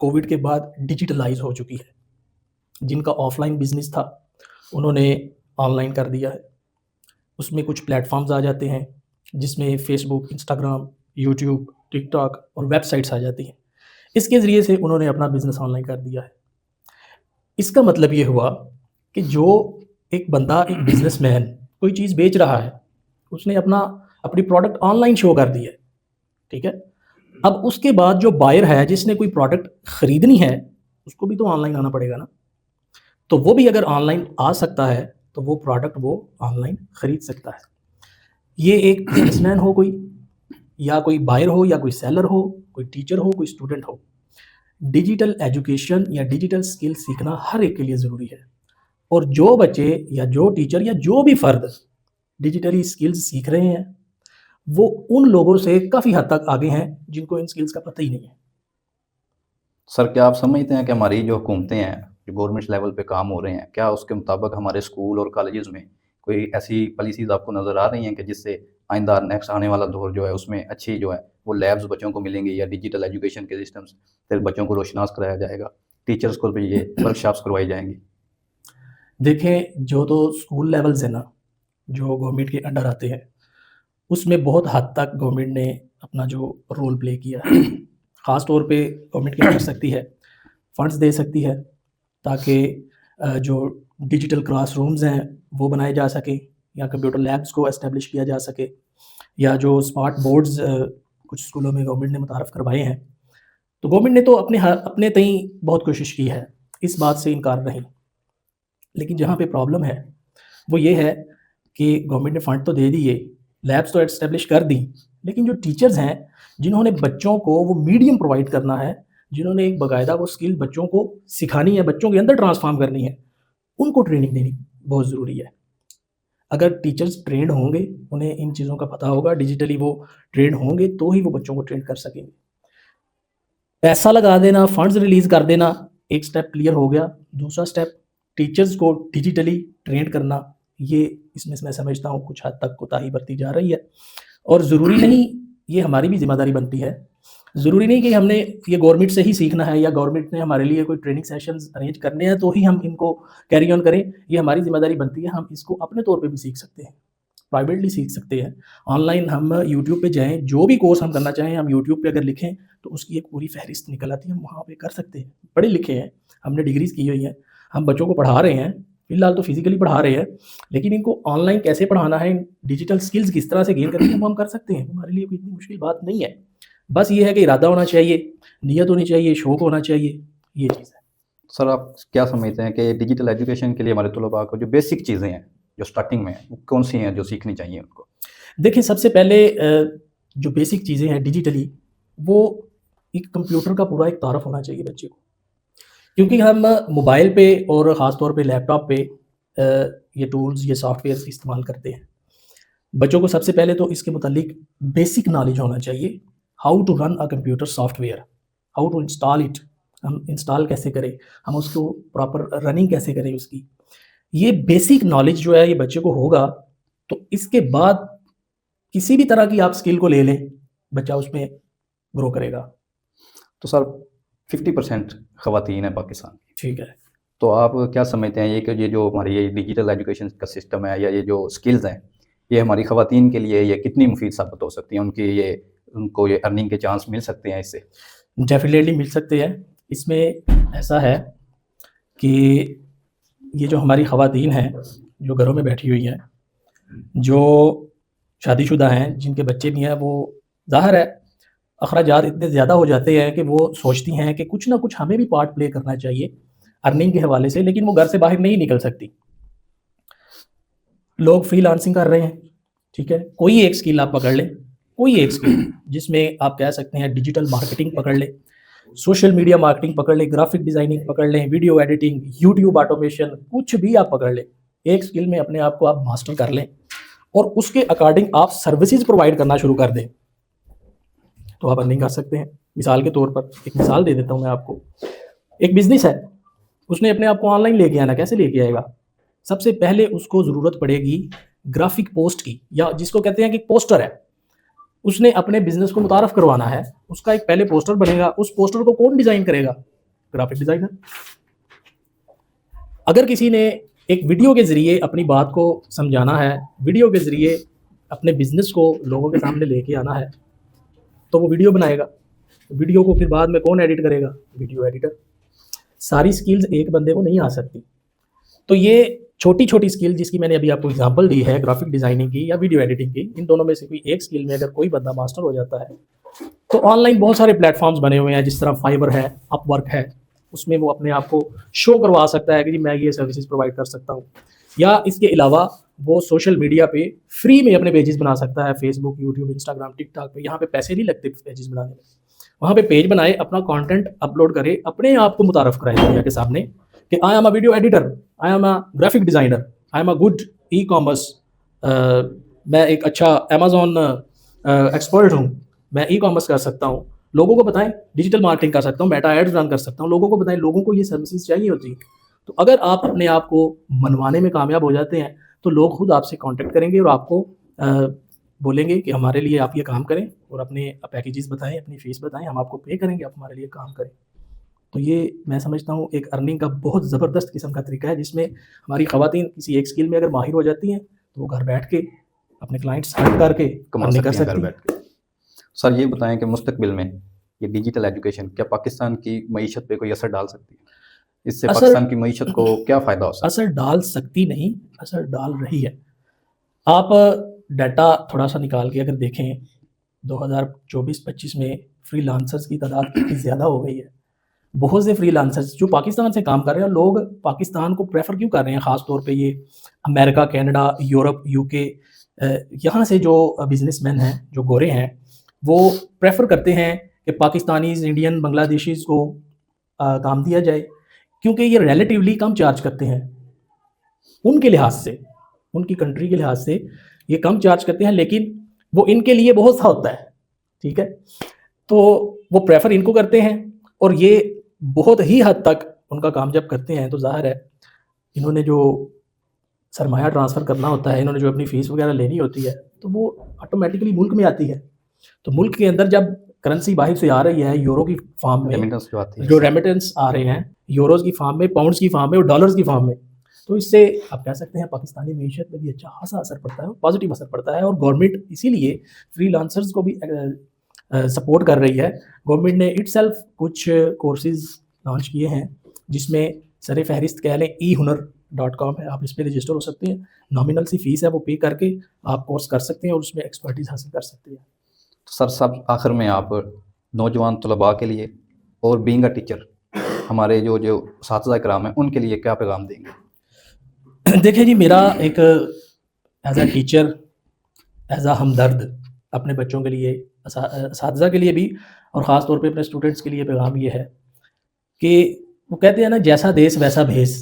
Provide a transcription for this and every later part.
Covid کے بعد digitalise ہو چکی ہے. جن کا آف لائن بزنس تھا انہوں نے آن لائن کر دیا ہے. اس میں کچھ پلیٹ فارمز آ جاتے ہیں جس میں فیس بک، انسٹاگرام، یوٹیوب، ٹک ٹاک اور ویب سائٹس آ جاتی ہیں. اس کے ذریعے سے انہوں نے اپنا بزنس آن لائن کر دیا ہے. اس کا مطلب یہ ہوا کہ جو ایک بندہ، ایک بزنس مین کوئی چیز بیچ رہا ہے، اس نے اپنی پروڈکٹ آن لائن شو کر دی ہے. ٹھیک ہے. اب اس کے بعد جو بائر ہے جس نے کوئی پروڈکٹ خریدنی ہے اس کو بھی تو آن لائن آنا پڑے گا نا. تو وہ بھی اگر آن لائن آ سکتا ہے تو وہ پروڈکٹ وہ آن لائن خرید سکتا ہے. یہ ایک بزنس مین ہو کوئی، یا کوئی بائر ہو، یا کوئی سیلر ہو، کوئی ٹیچر ہو، کوئی اسٹوڈنٹ ہو، ڈیجیٹل ایجوکیشن یا ڈیجیٹل سکل سیکھنا ہر ایک کے لیے ضروری ہے. اور جو بچے یا جو ٹیچر یا جو بھی فرد ڈیجیٹلی سکلز سیکھ رہے ہیں وہ ان لوگوں سے کافی حد تک آگے ہیں جن کو ان سکلز کا پتہ ہی نہیں ہے. سر کیا آپ سمجھتے ہیں کہ ہماری جو حکومتیں ہیں، جو گورنمنٹ لیول پہ کام ہو رہے ہیں، کیا اس کے مطابق ہمارے اسکول اور کالجز میں کوئی ایسی پالیسیز آپ کو نظر آ رہی ہیں کہ جس سے آئندہ نیکسٹ آنے والا دور جو ہے اس میں اچھی جو ہے وہ لیبز بچوں کو ملیں گی، یا ڈیجیٹل ایجوکیشن کے سسٹمز پھر بچوں کو روشناس کرایا جائے گا، ٹیچرز کو بھی یہ ورک شاپس کروائی جائیں گی؟ دیکھیں، جو تو اسکول لیولز ہیں نا جو گورنمنٹ کے انڈر آتے ہیں، اس میں بہت حد تک گورنمنٹ نے اپنا جو رول پلے کیا ہے. خاص طور پہ گورنمنٹ کیا کر سکتی ہے، فنڈز دے سکتی ہے تاکہ جو ڈیجیٹل کلاس رومز ہیں وہ بنائے جا سکیں، یا کمپیوٹر لیبس کو اسٹیبلش کیا جا سکے، یا جو اسمارٹ بورڈز کچھ اسکولوں میں گورنمنٹ نے متعارف کروائے ہیں. تو گورنمنٹ نے تو اپنے تئیں بہت کوشش کی ہے، اس بات سے انکار نہیں. لیکن جہاں پہ پرابلم ہے وہ یہ ہے کہ گورنمنٹ نے فنڈ تو دے دیے، لیبس تو اسٹیبلش کر دیں، لیکن جو ٹیچرز ہیں جنہوں نے بچوں کو وہ میڈیم پرووائڈ کرنا ہے، جنہوں نے ایک باقاعدہ وہ اسکل بچوں کو سکھانی ہے، بچوں کے اندر ٹرانسفارم کرنی ہے، ان کو ٹریننگ دینی بہت ضروری ہے. اگر ٹیچرز ٹرینڈ ہوں گے، انہیں ان چیزوں کا پتہ ہوگا، ڈیجیٹلی وہ ٹرینڈ ہوں گے تو ہی وہ بچوں کو ٹرین کر سکیں گے. پیسہ لگا دینا، فنڈز ریلیز کر دینا، ایک سٹیپ کلیئر ہو گیا. دوسرا سٹیپ ٹیچرز کو ڈیجیٹلی ٹرین کرنا، یہ اس میں میں سمجھتا ہوں کچھ حد تک کوتاہی برتی جا رہی ہے. اور ضروری نہیں، یہ ہماری بھی ذمہ داری بنتی ہے، ضروری نہیں کہ ہم نے یہ گورنمنٹ سے ہی سیکھنا ہے یا گورنمنٹ نے ہمارے لیے کوئی ٹریننگ سیشنز ارینج کرنے ہیں تو ہی ہم ان کو کیری آن کریں. یہ ہماری ذمہ داری بنتی ہے. ہم اس کو اپنے طور پہ بھی سیکھ سکتے ہیں، پرائیویٹلی سیکھ سکتے ہیں. آن لائن ہم یوٹیوب پہ جائیں، جو بھی کورس ہم کرنا چاہیں ہم یوٹیوب پہ اگر لکھیں تو اس کی ایک پوری فہرست نکل آتی ہے، ہم وہاں پہ کر سکتے ہیں. پڑھے لکھے ہیں، ہم نے ڈگریز کی ہوئی ہیں، ہم بچوں کو پڑھا رہے ہیں، فی الحال تو فزیکلی پڑھا رہے ہیں، لیکن ان کو آن لائن کیسے پڑھانا ہے، ڈیجیٹل سکلز کس طرح سے گین کرنی ہے وہ ہم کر سکتے ہیں. ہمارے لیے کوئی اتنی مشکل بات نہیں ہے. بس یہ ہے کہ ارادہ ہونا چاہیے، نیت ہونی چاہیے، شوق ہونا چاہیے، یہ چیز ہے. سر آپ کیا سمجھتے ہیں کہ ڈیجیٹل ایجوکیشن کے لیے ہمارے طلباء کو جو بیسک چیزیں ہیں جو سٹارٹنگ میں ہیں وہ کون سی ہیں جو سیکھنی چاہیے ان کو؟ دیکھیں، سب سے پہلے جو بیسک چیزیں ہیں ڈیجیٹلی، وہ ایک کمپیوٹر کا پورا ایک تعارف ہونا چاہیے بچے کو. کیونکہ ہم موبائل پہ اور خاص طور پہ لیپ ٹاپ پہ یہ ٹولز، یہ سافٹ ویئر استعمال کرتے ہیں. بچوں کو سب سے پہلے تو اس کے متعلق بیسک نالج ہونا چاہیے. How to run a computer software, how to install it, ہم انسٹال کیسے کریں، ہم اس کو پراپر رننگ کیسے کریں اس کی. یہ بیسک نالج جو ہے یہ بچے کو ہوگا تو اس کے بعد کسی بھی طرح کی آپ اسکل کو لے لیں، بچہ اس میں گرو کرے گا. تو سر 50% خواتین ہیں پاکستان کی، ٹھیک ہے. تو آپ کیا سمجھتے ہیں یہ کہ یہ جو ہماری یہ ڈیجیٹل ایجوکیشن کا سسٹم ہے یا یہ جو اسکلز ہیں یہ ہماری خواتین کے لیے یہ کتنی مفید ثابت ہو سکتی ہیں؟ ان کو یہ ارننگ کے چانس مل سکتے ہیں اس سے؟ ڈیفینیٹلی مل سکتے ہیں. اس میں ایسا ہے کہ یہ جو ہماری خواتین ہیں جو گھروں میں بیٹھی ہوئی ہیں، جو شادی شدہ ہیں، جن کے بچے بھی ہیں، وہ ظاہر ہے اخراجات اتنے زیادہ ہو جاتے ہیں کہ وہ سوچتی ہیں کہ کچھ نہ کچھ ہمیں بھی پارٹ پلے کرنا چاہیے ارننگ کے حوالے سے، لیکن وہ گھر سے باہر نہیں نکل سکتی. لوگ فری لانسنگ کر رہے ہیں، ٹھیک ہے. کوئی ایک اسکل آپ پکڑ لیں، کوئی ایک اسکل جس میں آپ کہہ سکتے ہیں ڈیجیٹل مارکیٹنگ پکڑ لیں، سوشل میڈیا مارکیٹنگ پکڑ لیں، گرافک ڈیزائننگ پکڑ لیں، ویڈیو ایڈیٹنگ، یوٹیوب آٹومیشن، کچھ بھی آپ پکڑ لیں. ایک اسکل میں اپنے آپ کو آپ ماسٹر کر لیں اور اس کے اکارڈنگ آپ سروسز پرووائڈ کرنا شروع کر دیں تو آپ ارننگ کر سکتے ہیں. مثال کے طور پر ایک مثال دے دیتا ہوں میں آپ کو. ایک بزنس ہے، اس نے اپنے آپ کو آن لائن لے کے آنا، کیسے لے کے آئے گا؟ سب سے پہلے اس کو ضرورت پڑے گی گرافک پوسٹ کی، یا جس کو کہتے ہیں کہ پوسٹر ہے. اس نے اپنے بزنس کو متعارف کروانا ہے، اس کا ایک پہلے پوسٹر بنے گا. اس پوسٹر کو کون ڈیزائن کرے گا؟ Graphic designer. اگر کسی نے ایک ویڈیو کے ذریعے اپنی بات کو سمجھانا ہے, ویڈیو کے ذریعے اپنے بزنس کو لوگوں کے سامنے لے کے آنا ہے, تو وہ ویڈیو بنائے گا. ویڈیو کو پھر بعد میں کون ایڈٹ کرے گا؟ Video editor. ساری سکلز ایک بندے کو نہیں آ سکتی. تو یہ چھوٹی چھوٹی سکل جس کی میں نے ابھی آپ کو اگزامپل دی ہے, گرافک ڈیزائننگ کی یا ویڈیو ایڈیٹنگ کی, ان دونوں میں سے کوئی ایک سکل میں اگر کوئی بندہ ماسٹر ہو جاتا ہے تو آن لائن بہت سارے پلیٹ فارمز بنے ہوئے ہیں, جس طرح فائبر ہے, اپ ورک ہے, اس میں وہ اپنے آپ کو شو کروا سکتا ہے کہ جی میں یہ سروسز پرووائڈ کر سکتا ہوں. یا اس کے علاوہ وہ سوشل میڈیا پہ فری میں اپنے پیجز بنا سکتا ہے, فیس بک, یوٹیوب, انسٹاگرام, ٹک ٹاک پہ. یہاں پہ پیسے نہیں لگتے پیجز بنانے میں. وہاں پہ پیج بنائے, اپنا کانٹینٹ اپلوڈ کرے, اپنے آپ کو متعارف کرائے دنیا کے سامنے کہ I am a video editor, I am a graphic designer, I am a good e commerce, میں ایک اچھا امیزون ایکسپرٹ ہوں, میں ای کامرس کر سکتا ہوں. لوگوں کو بتائیں ڈیجیٹل مارکیٹنگ کر سکتا ہوں, میٹا ایڈز رن کر سکتا ہوں. لوگوں کو بتائیں, لوگوں کو یہ سروسز چاہیے ہوتی ہیں. تو اگر آپ اپنے آپ کو منوانے میں کامیاب ہو جاتے ہیں تو لوگ خود آپ سے کانٹیکٹ کریں گے اور آپ کو بولیں گے کہ ہمارے لیے آپ یہ کام کریں, اور اپنے پیکیجز بتائیں, اپنی فیس بتائیں, ہم آپ کو پے کریں گے, آپ ہمارے لیے کام کریں. تو یہ میں سمجھتا ہوں ایک ارننگ کا بہت زبردست قسم کا طریقہ ہے, جس میں ہماری خواتین کسی ایک اسکل میں اگر ماہر ہو جاتی ہیں تو وہ گھر بیٹھ کے اپنے کلائنٹس ہائر کر کے ارننگ کر سکتی ہیں. سر یہ بتائیں کہ مستقبل میں یہ ڈیجیٹل ایجوکیشن کیا پاکستان کی معیشت پہ کوئی اثر ڈال سکتی ہے؟ اس سے پاکستان کی معیشت کو کیا فائدہ ہو سکتا ہے؟ اثر ڈال سکتی نہیں, اثر ڈال رہی ہے. آپ ڈیٹا تھوڑا سا نکال کے اگر دیکھیں 2024-25 میں فری لانسرز کی تعداد کتنی زیادہ ہو گئی ہے. بہت سے فری لانسرز جو پاکستان سے کام کر رہے ہیں, لوگ پاکستان کو پریفر کیوں کر رہے ہیں, خاص طور پہ یہ امریکہ, کینیڈا, یورپ, یو کے, یہاں سے جو بزنس مین ہیں, جو گورے ہیں, وہ پریفر کرتے ہیں کہ پاکستانیز, انڈین, بنگلہ دیشیز کو کام دیا جائے, کیونکہ یہ ریلیٹیولی کم چارج کرتے ہیں. ان کے لحاظ سے, ان کی کنٹری کے لحاظ سے یہ کم چارج کرتے ہیں, لیکن وہ ان کے لیے بہت سا ہوتا ہے. ٹھیک ہے, تو وہ پریفر ان کو کرتے ہیں, اور یہ بہت ہی حد تک ان کا کام جب کرتے ہیں تو ظاہر ہے انہوں نے جو سرمایہ ٹرانسفر کرنا ہوتا ہے, انہوں نے جو اپنی فیس وغیرہ لینی ہوتی ہے, تو وہ آٹومیٹکلی ملک میں آتی ہے. تو ملک کے اندر جب کرنسی باہر سے آ رہی ہے, یورو کی فارم میں, جو ریمیٹنس آ رہے ہیں یوروز کی فارم میں, پاؤنڈز کی فارم میں, اور ڈالرز کی فارم میں, تو اس سے آپ کہہ سکتے ہیں پاکستانی معیشت میں بھی اچھا خاصا اثر پڑتا ہے, پازیٹیو اثر پڑتا ہے. اور گورنمنٹ اسی لیے فری لانسرز کو بھی سپورٹ کر رہی ہے. گورنمنٹ نے اٹ سیلف کچھ کورسز لانچ کیے ہیں, جس میں سر فہرست کہہ لیں ehunar.com ہے, آپ اس پہ رجسٹر ہو سکتے ہیں. نامنل سی فیس ہے, وہ پے کر کے آپ کورس کر سکتے ہیں اور اس میں ایکسپرٹیز حاصل کر سکتے ہیں. تو سر سب آخر میں آپ نوجوان طلباء کے لیے اور بینگ اے ٹیچر ہمارے جو اساتذہ کرام ہیں ان کے لیے کیا پیغام دیں گے؟ دیکھیں جی, میرا ایک as a teacher, as a ہمدرد اپنے بچوں کے لیے, اساتذہ کے لیے بھی, اور خاص طور پہ اپنے اسٹوڈنٹس کے لیے پیغام یہ ہے کہ وہ کہتے ہیں نا, جیسا دیس ویسا بھیس.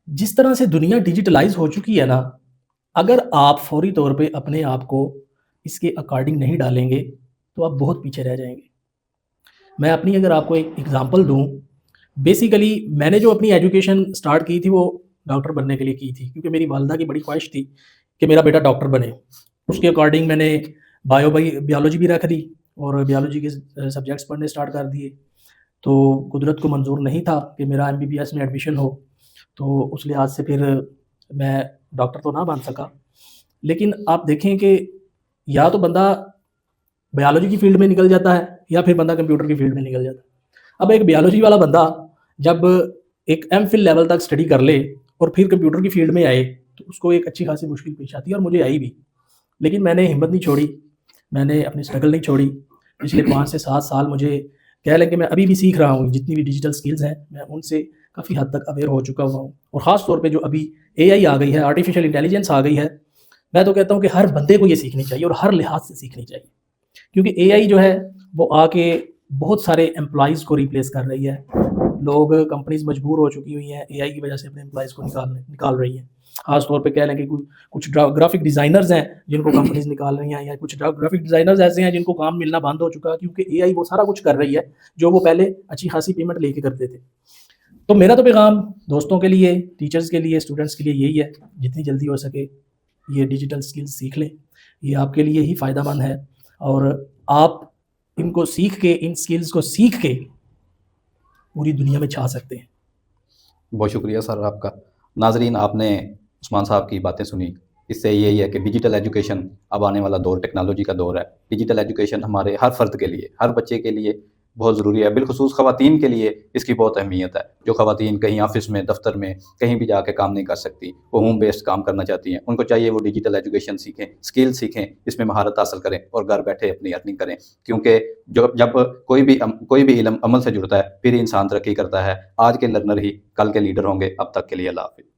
جس طرح سے دنیا ڈیجیٹلائز ہو چکی ہے نا, اگر آپ فوری طور پہ اپنے آپ کو اس کے اکارڈنگ نہیں ڈالیں گے تو آپ بہت پیچھے رہ جائیں گے. میں اپنی اگر آپ کو ایک ایگزامپل دوں, بیسیکلی میں نے جو اپنی ایجوکیشن سٹارٹ کی تھی وہ ڈاکٹر بننے کے لیے کی تھی, کیونکہ میری والدہ کی بڑی خواہش تھی کہ میرا بیٹا ڈاکٹر بنے. اس کے اکارڈنگ میں نے بیالوجی بھی رکھ دی اور بیالوجی کے سبجیکٹس پڑھنے سٹارٹ کر دیے. تو قدرت کو منظور نہیں تھا کہ میرا MBBS میں ایڈمیشن ہو, تو اس لحاظ سے پھر میں ڈاکٹر تو نہ بن سکا. لیکن آپ دیکھیں کہ یا تو بندہ بیالوجی کی فیلڈ میں نکل جاتا ہے یا پھر بندہ کمپیوٹر کی فیلڈ میں نکل جاتا ہے. اب ایک بیالوجی والا بندہ جب ایک MPhil لیول تک اسٹڈی کر لے اور پھر کمپیوٹر کی فیلڈ میں آئے تو اس کو ایک اچھی خاصی مشکل پیش آتی ہے, اور مجھے آئی بھی. لیکن میں نے ہمت نہیں چھوڑی, میں نے اپنی اسٹرگل نہیں چھوڑی. پچھلے 5 سے 7 سال مجھے کہہ لیں کہ میں ابھی بھی سیکھ رہا ہوں. جتنی بھی ڈیجیٹل سکلز ہیں میں ان سے کافی حد تک اویئر ہو چکا ہوا ہوں, اور خاص طور پہ جو ابھی AI آ گئی ہے, آرٹیفیشیل انٹیلیجنس آ گئی ہے, میں تو کہتا ہوں کہ ہر بندے کو یہ سیکھنی چاہیے اور ہر لحاظ سے سیکھنی چاہیے. کیونکہ AI جو ہے وہ آ کے بہت سارے امپلائیز کو ریپلیس کر رہی ہے. لوگ, کمپنیز مجبور ہو چکی ہوئی ہیں AI کی وجہ سے اپنے امپلائیز کو نکال رہی ہیں. خاص طور پہ کہہ لیں کہ کچھ گرافک ڈیزائنرز ہیں جن کو کمپنیز نکال رہی ہیں, یا کچھ گرافک ڈیزائنرز ایسے ہیں جن کو کام ملنا بند ہو چکا, کیونکہ AI وہ سارا کچھ کر رہی ہے جو وہ پہلے اچھی خاصی پیمنٹ لے کے کرتے تھے. تو میرا تو پیغام دوستوں کے لیے, ٹیچرز کے لیے, اسٹوڈنٹس کے لیے یہی ہے, جتنی جلدی ہو سکے یہ ڈیجیٹل سکلز سیکھ لیں. یہ آپ کے لیے ہی فائدہ مند ہے, اور آپ ان کو سیکھ کے, ان سکلز کو سیکھ کے پوری دنیا میں چھا سکتے ہیں۔ بہت شکریہ سر آپ کا۔ ناظرین، آپ نے عثمان صاحب کی باتیں سنی، اس سے یہی ہے کہ ڈیجیٹل ایجوکیشن اب آنے والا دور ٹیکنالوجی کا دور ہے۔ ڈیجیٹل ایجوکیشن ہمارے ہر فرد کے لیے، ہر بچے کے لیے بہت ضروری ہے، بالخصوص خواتین کے لیے اس کی بہت اہمیت ہے۔ جو خواتین کہیں آفس میں، دفتر میں، کہیں بھی جا کے کام نہیں کر سکتی، وہ ہوم بیسڈ کام کرنا چاہتی ہیں، ان کو چاہیے وہ ڈیجیٹل ایجوکیشن سیکھیں، اسکل سیکھیں، اس میں مہارت حاصل کریں اور گھر بیٹھے اپنی ارننگ کریں، کیونکہ جب کوئی بھی علم عمل سے جڑتا ہے پھر انسان ترقی کرتا ہے۔ آج کے لرنر ہی کل کے لیڈر ہوں گے۔ اب تک کے لیے اللہ حافظ۔